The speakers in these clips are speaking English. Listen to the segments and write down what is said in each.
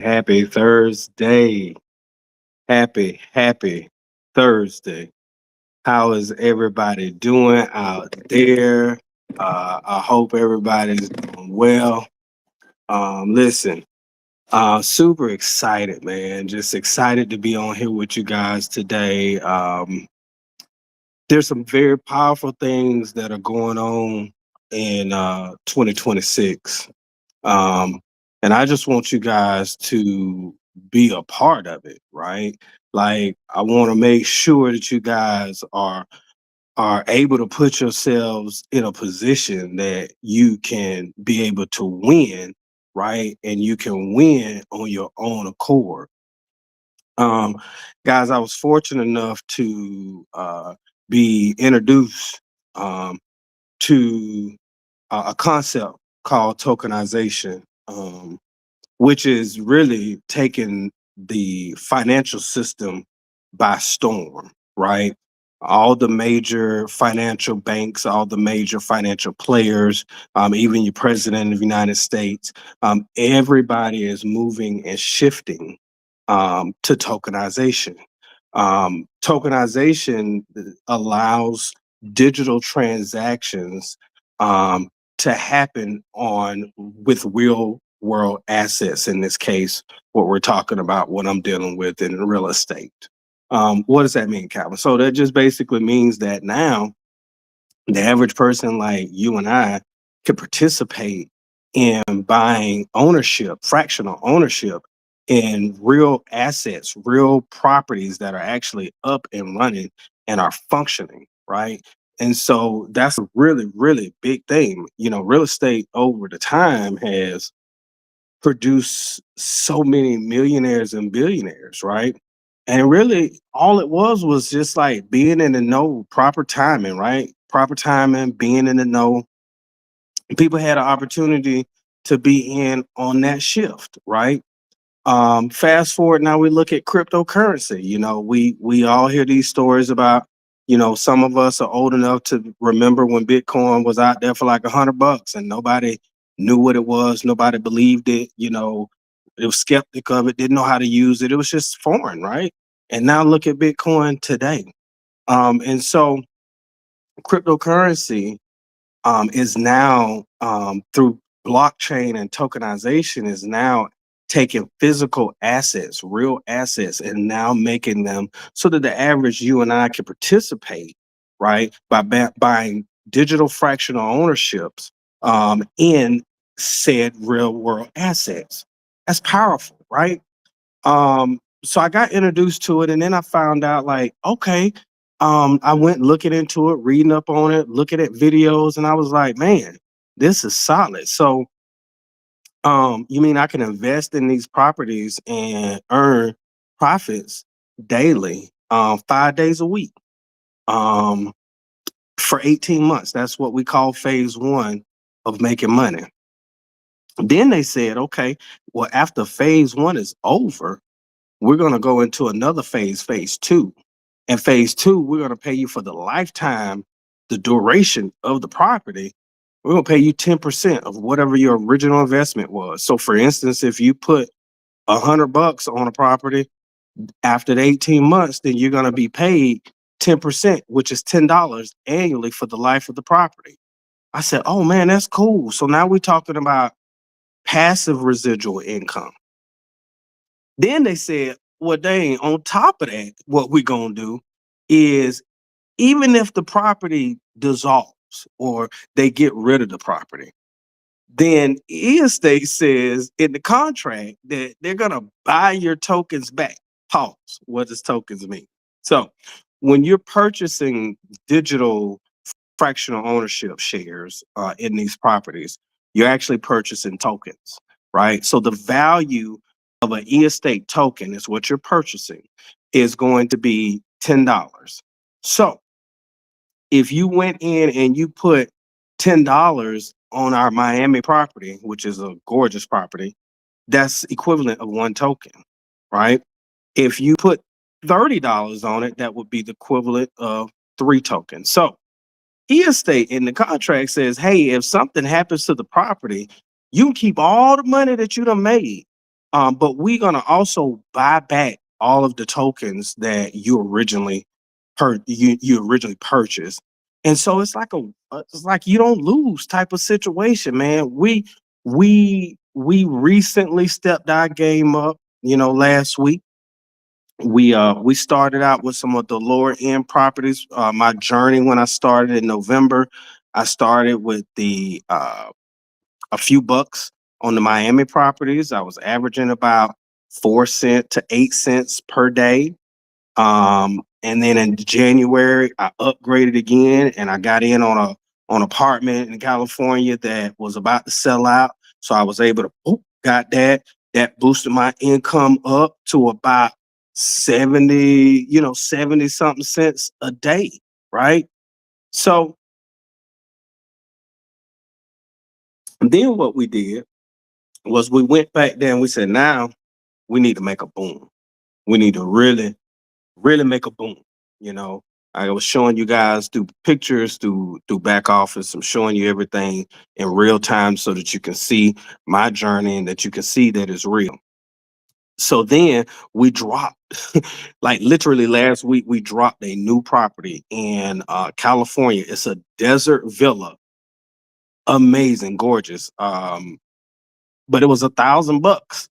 Happy Thursday. Happy Thursday. How is everybody doing out there? I hope everybody's doing well. Listen, super excited, man. Just excited to be on here with you guys today. There's some very powerful things that are going on in 2026. Um, and I just want you guys to be a part of it, right? Like I want to make sure that you guys are able to put yourselves in a position that you can be able to win, right? And you can win on your own accord. Um, Guys, I was fortunate enough to be introduced to a concept called tokenization. Which is really taking the financial system by storm, right? All the major financial banks, all the major financial players, even your president of the United States, everybody is moving and shifting to tokenization. Tokenization allows digital transactions um, to happen on with real world assets. In this case, what we're talking about, what I'm dealing with in real estate. What does that mean, Calvin? So that just basically means that now the average person like you and I can participate in buying ownership, fractional ownership in real assets, real properties that are actually up and running and are functioning, right? And so that's a really big thing. Real estate over the time has produced so many millionaires and billionaires, right? And really, all it was just like being in the know, proper timing, right? Proper timing, being in the know. People had an opportunity to be in on that shift, right? Fast forward now, we look at cryptocurrency. We all hear these stories about. Some of us are old enough to remember when Bitcoin was out there for like $100 and nobody knew what it was. Nobody believed it. It was skeptic of it. Didn't know how to use it. It was just foreign, right? And now look at Bitcoin today. And so cryptocurrency is now through blockchain and tokenization is now taking physical assets, real assets, and now making them so that the average you and I can participate, right, by buying digital fractional ownerships in said real world assets. That's powerful, right? So I got introduced to it, and then I found out like, okay, I went looking into it, reading up on it, looking at videos, and I was like, man, this is solid. So you mean I can invest in these properties and earn profits daily, 5 days a week, um, for 18 months. That's what we call phase one of making money. Then they said, okay, well, after phase one is over, we're going to go into another phase two. And phase two, we're going to pay you for the lifetime, the duration of the property. We're going to pay you 10% of whatever your original investment was. So for instance, if you put $100 on a property after the 18 months, then you're going to be paid 10%, which is $10 annually for the life of the property. I said, oh man, that's cool. So now we're talking about passive residual income. Then they said, well, dang, on top of that, what we're going to do is even if the property dissolves or they get rid of the property, then estate says in the contract that they're going to buy your tokens back. Pause. What does tokens mean? So when you're purchasing digital fractional ownership shares in these properties, you're actually purchasing tokens, right? So the value of an estate token is what you're purchasing is going to be $10. So if you went in and you put $10 on our Miami property, which is a gorgeous property, that's equivalent of one token, right? If you put $30 on it, that would be the equivalent of three tokens. So estate in the contract says, hey, if something happens to the property, you can keep all the money that you done made, But we're gonna also buy back all of the tokens that you originally purchased, and so it's like you don't lose type of situation, man. We recently stepped our game up. Last week we started out with some of the lower end properties. My journey when I started in November, I started with the a few bucks on the Miami properties. I was averaging about 4 cent to 8 cents per day. And then in January, I upgraded again and I got in on apartment in California that was about to sell out. So I was able to got that. That boosted my income up to about 70 something cents a day, right? So then what we did was we went back there and we said, now we need to make a boom. We need to really make a boom. You know, I was showing you guys through pictures, through back office. I'm showing you everything in real time so that you can see my journey and that you can see that it's real. So then we dropped, like literally last week, we dropped a new property in California. It's a desert villa, amazing, gorgeous. But it was $1,000.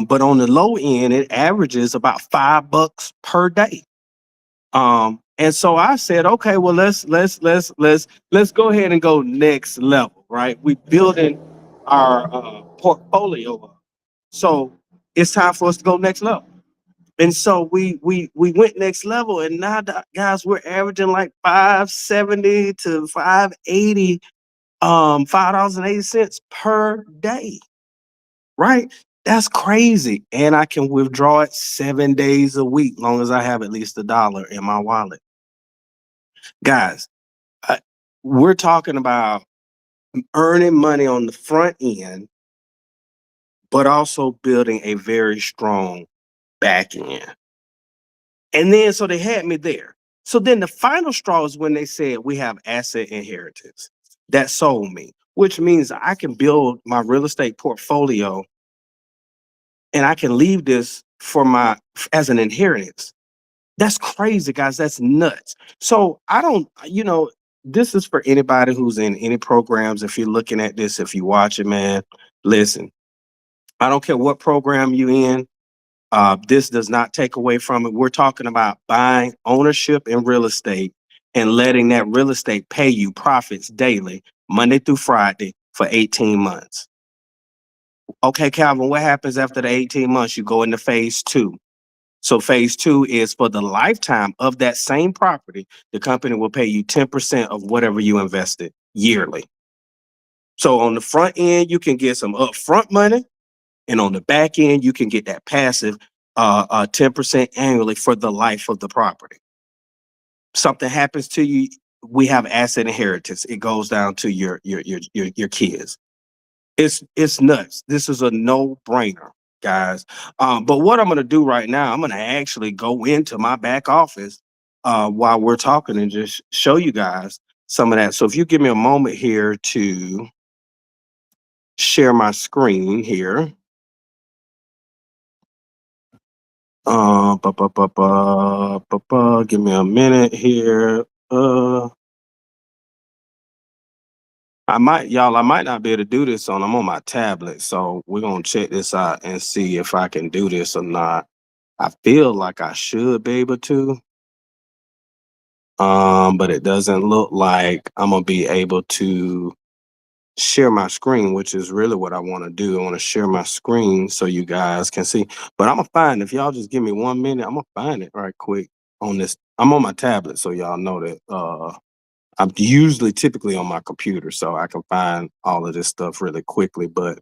But on the low end, it averages about $5 per day. And so I said, okay, well, let's go ahead and go next level, right? We building our portfolio up. So it's time for us to go next level. And so we went next level, and now guys, we're averaging like 570 to 580, $5.80 per day, right? That's crazy. And I can withdraw it 7 days a week, long as I have at least $1 in my wallet. Guys, uh, we're talking about earning money on the front end, but also building a very strong back end. And then so they had me there. So then the final straw is when they said we have asset inheritance. That sold me, which means I can build my real estate portfolio and I can leave this for my as an inheritance. That's crazy, guys. That's nuts. So I don't, this is for anybody who's in any programs. If you're looking at this, if you watch it, man, listen, I don't care what program you in. This does not take away from it. We're talking about buying ownership in real estate and letting that real estate pay you profits daily, Monday through Friday for 18 months. Okay, Calvin, what happens after the 18 months? You go into phase two. So phase two is for the lifetime of that same property, the company will pay you 10% of whatever you invested yearly. So on the front end, you can get some upfront money, and on the back end, you can get that passive 10% annually for the life of the property. Something happens to you, we have asset inheritance. It goes down to your kids. It's nuts. This is a no-brainer, guys. But what I'm gonna do right now, I'm gonna actually go into my back office while we're talking and just show you guys some of that. So if you give me a moment here to share my screen here. Give me a minute here. I might not be able to do this I'm on my tablet. So we're gonna check this out and see if I can do this or not. I feel like I should be able to. But it doesn't look like I'm gonna be able to share my screen, which is really what I want to do. I want to share my screen so you guys can see. But I'm gonna find if y'all just give me 1 minute, I'm gonna find it right quick on this. I'm on my tablet, so y'all know that I'm usually typically on my computer, so I can find all of this stuff really quickly. But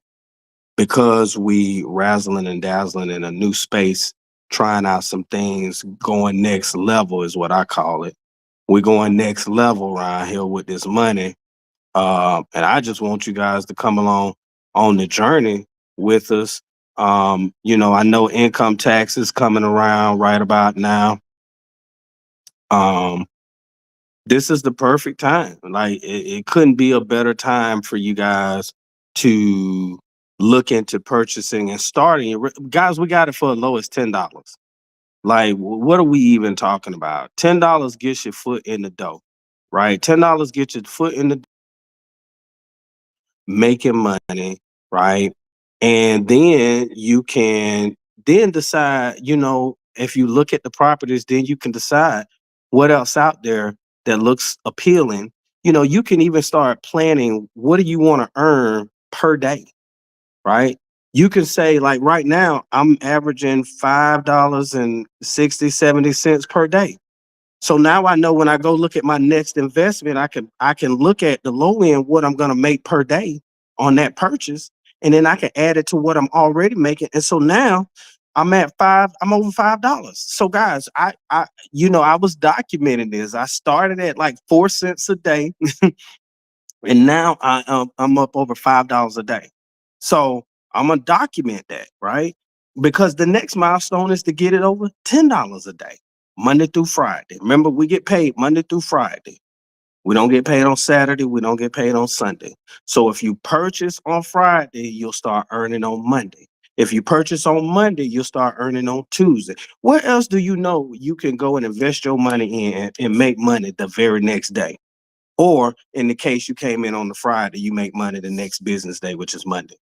because we razzling and dazzling in a new space, trying out some things, going next level is what I call it. We're going next level around here with this money. And I just want you guys to come along on the journey with us. I know income tax is coming around right about now. Um, this is the perfect time. Like it couldn't be a better time for you guys to look into purchasing and starting it. Guys, we got it for as low as $10. Like, what are we even talking about? $10 gets your foot in the door, right? $10 gets your foot in the making money, right? And then you can then decide, if you look at the properties, then you can decide what else out there that looks appealing. You can even start planning, what do you want to earn per day, right? You can say, like, right now I'm averaging $5.60-70 per day. So now I know when I go look at my next investment, I can look at the low end, what I'm going to make per day on that purchase, and then I can add it to what I'm already making. And so now I'm over $5. So guys, I was documenting this. I started at like 4 cents a day, and now I'm up over $5 a day. So I'm gonna document that, right? Because the next milestone is to get it over $10 a day, Monday through Friday. Remember, we get paid Monday through Friday. We don't get paid on Saturday. We don't get paid on Sunday. So if you purchase on Friday, you'll start earning on Monday. If you purchase on Monday, you'll start earning on Tuesday. What else do you know you can go and invest your money in and make money the very next day? Or in the case you came in on the Friday, you make money the next business day, which is Monday.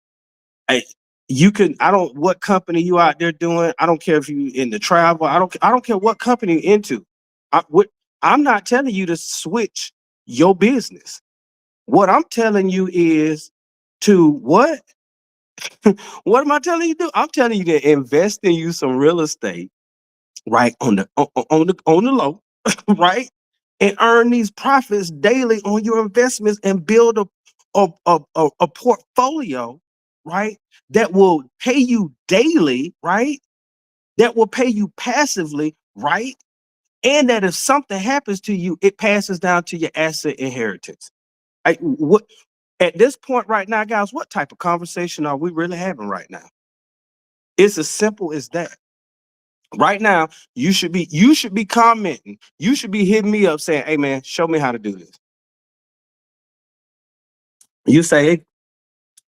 Hey, I don't, what company you out there doing. I don't care if you in the travel. I don't care what company you're into. I'm not telling you to switch your business. What I'm telling you is to what? What am I telling you to do? I'm telling you to invest in you some real estate, right? On the low, right? And earn these profits daily on your investments and build a portfolio, right? That will pay you daily, right? That will pay you passively, right? And that if something happens to you, it passes down to your asset inheritance. What at this point right now, guys, what type of conversation are we really having right now? It's as simple as that. Right now, you should be commenting. You should be hitting me up saying, "Hey man, show me how to do this." You say, "Hey,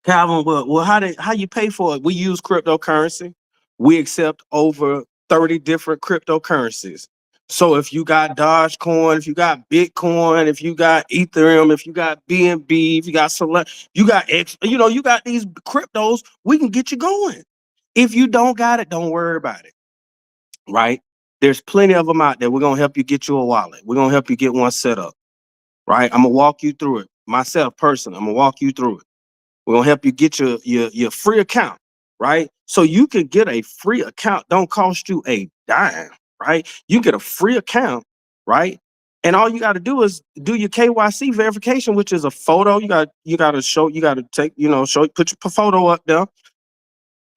Calvin, well, how you pay for it?" We use cryptocurrency. We accept over 30 different cryptocurrencies. So if you got Dogecoin, if you got Bitcoin, if you got Ethereum, if you got BNB, if you got Select, you got X, you got these cryptos, we can get you going. If you don't got it, don't worry about it, right? There's plenty of them out there. We're gonna help you get you a wallet. We're gonna help you get one set up, right? I'm gonna walk you through it. Myself, personally, I'm gonna walk you through it. We're gonna help you get your free account, right? So you can get a free account, don't cost you a dime, right? You get a free account, right? And all you got to do is do your KYC verification, which is a photo. You gotta take, put your photo up there.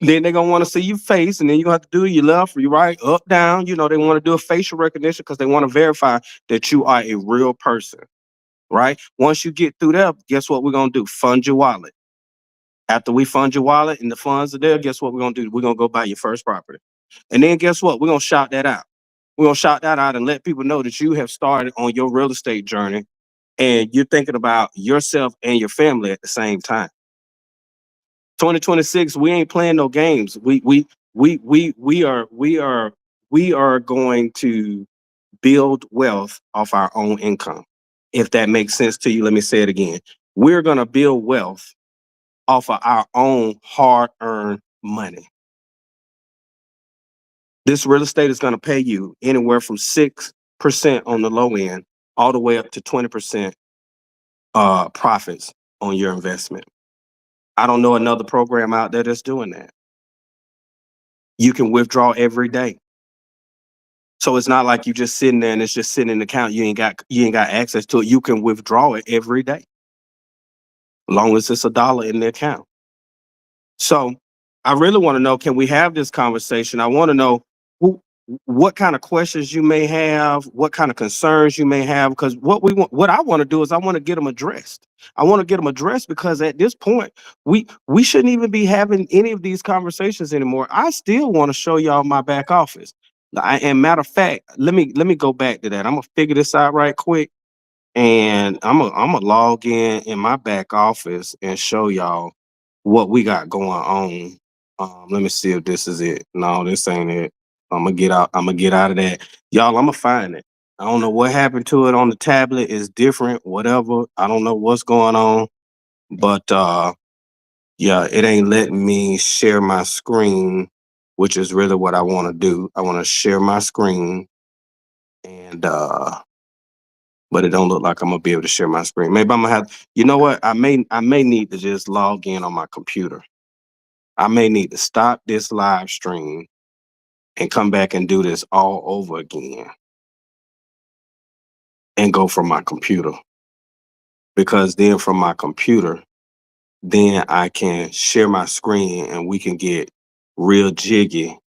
Then they're gonna want to see your face, and then you're gonna have to do your left, your right, up, down. They want to do a facial recognition because they want to verify that you are a real person, right? Once you get through there, guess what we're gonna do? Fund your wallet. After we fund your wallet and the funds are there, guess what we're gonna do? We're gonna go buy your first property. And then guess what? We're gonna shout that out. We're gonna shout that out and let people know that you have started on your real estate journey and you're thinking about yourself and your family at the same time. 2026, we ain't playing no games. We are going to build wealth off our own income. If that makes sense to you, let me say it again. We're gonna build wealth off of our own hard-earned money. This real estate is going to pay you anywhere from 6% on the low end, all the way up to 20% profits on your investment. I don't know another program out there that's doing that. You can withdraw every day. So it's not like you just sitting there and it's just sitting in the account. You ain't got access to it. You can withdraw it every day, long as it's $1 in the account. So I really want to know, can we have this conversation? I want to know what kind of questions you may have, what kind of concerns you may have, because what I want to do is I want to get them addressed. I want to get them addressed because at this point, we shouldn't even be having any of these conversations anymore. I still want to show y'all my back office. And matter of fact, let me go back to that. I'm gonna figure this out right quick, and I'm gonna log in my back office and show y'all what we got going on. Let me see if this is it. No, this ain't it. I'm gonna get out. I'm gonna get out of that, y'all. I'm gonna find it. I don't know what happened to it on the tablet. It's different. Whatever. I don't know what's going on, but yeah, it ain't letting me share my screen, which is really what I want to do. I want to share my screen, and but it don't look like I'm gonna be able to share my screen. Maybe I'm gonna have. You know what? I may need to just log in on my computer. I may need to stop this live stream and come back and do this all over again and go from my computer, because then from my computer, then I can share my screen and we can get real jiggy,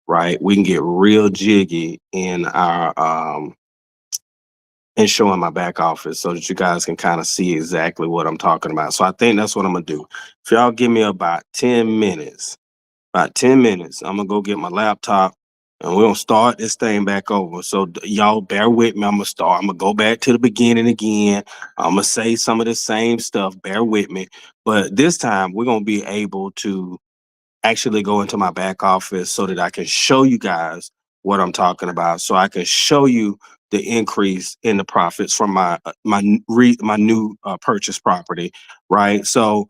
right? We can get real jiggy in our and showing my back office so that you guys can kind of see exactly what I'm talking about. So I think that's what I'm gonna do. If y'all give me about 10 minutes, I'm gonna go get my laptop and we're gonna start this thing back over. So y'all bear with me. I'm gonna go back to the beginning again. I'm gonna say some of the same stuff. Bear with me. But this time we're gonna be able to actually go into my back office so that I can show you guys what I'm talking about. So I can show you the increase in the profits from my new purchase property, right? So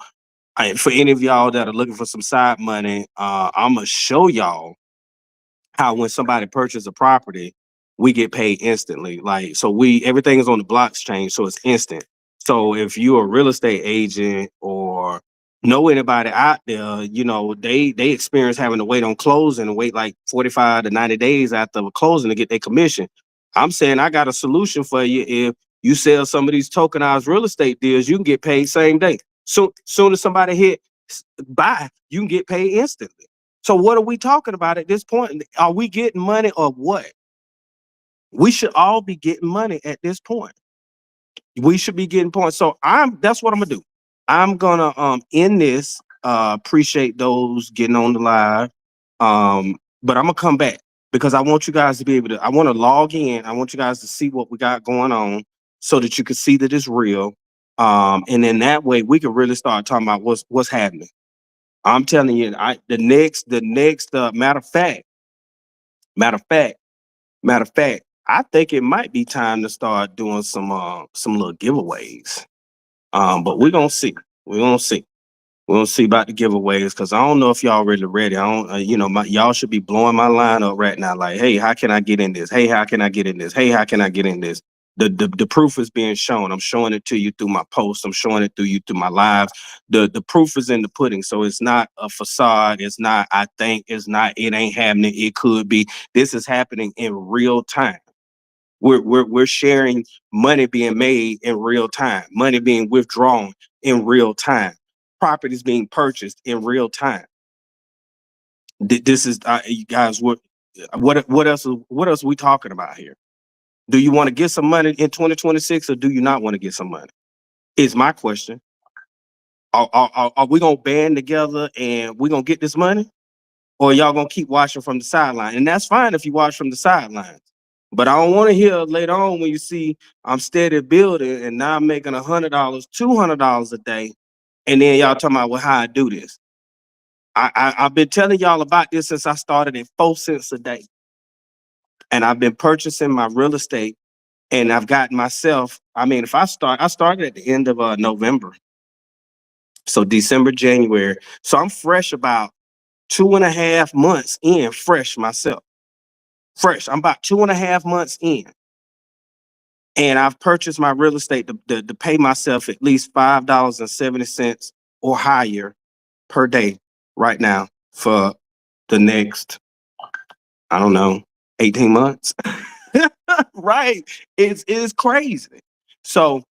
for any of y'all that are looking for some side money, I'm gonna show y'all how when somebody purchases a property, we get paid instantly. Like, so everything is on the blockchain, so it's instant. So if you're a real estate agent or know anybody out there, they experience having to wait on closing and wait like 45 to 90 days after closing to get their commission. I'm saying I got a solution for you. If you sell some of these tokenized real estate deals, you can get paid same day. So soon as somebody hit buy, you can get paid instantly. So what are we talking about at this point? Are we getting money or what? We should all be getting money at this point. We should be getting points. So that's what I'm gonna do. I'm gonna end this. Appreciate those getting on the live. But I'm gonna come back because I want you guys to be able to, I want to log in. I want you guys to see what we got going on so that you can see that it's real. And then that way we can really start talking about what's happening. I'm telling you, the next matter of fact, matter of fact, I think it might be time to start doing some little giveaways. But we're gonna see. We're gonna see. We're gonna see about the giveaways because I don't know if y'all really ready. I don't, y'all should be blowing my line up right now. Like, hey, how can I get in this? Hey, how can I get in this? Hey, how can I get in this? The proof is being shown. I'm showing it to you through my posts. I'm showing it through my lives. The proof is in the pudding. So it's not a facade. It's not, I think, it's not, it ain't happening. It could be. This is happening in real time. We're sharing money being made in real time, money being withdrawn in real time, properties being purchased in real time. This is you guys, what else are we talking about here? Do you want to get some money in 2026 or do you not want to get some money? Is my question. Are we gonna band together and we're gonna get this money? Or y'all gonna keep watching from the sideline? And that's fine if you watch from the sidelines. But I don't want to hear later on when you see I'm steady building and now I'm making $100, $200 a day, and then y'all talking about, well, how I do this. I've been telling y'all about this since I started at 4 cents a day, and I've been purchasing my real estate, and I've gotten myself. I mean, I started at the end of November, so December, January. So I'm fresh about 2.5 months in, fresh myself. Fresh. I'm about 2.5 months in. And I've purchased my real estate to pay myself at least $5.70 or higher per day right now for the next, I don't know, 18 months. Right. It's crazy. So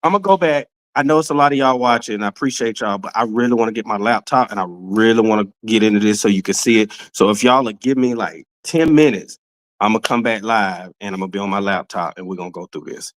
I'm gonna go back. I know it's a lot of y'all watching. I appreciate y'all, but I really want to get my laptop and I really want to get into this so you can see it. So if y'all will give me like 10 minutes, I'm gonna come back live and I'm gonna be on my laptop and we're gonna go through this.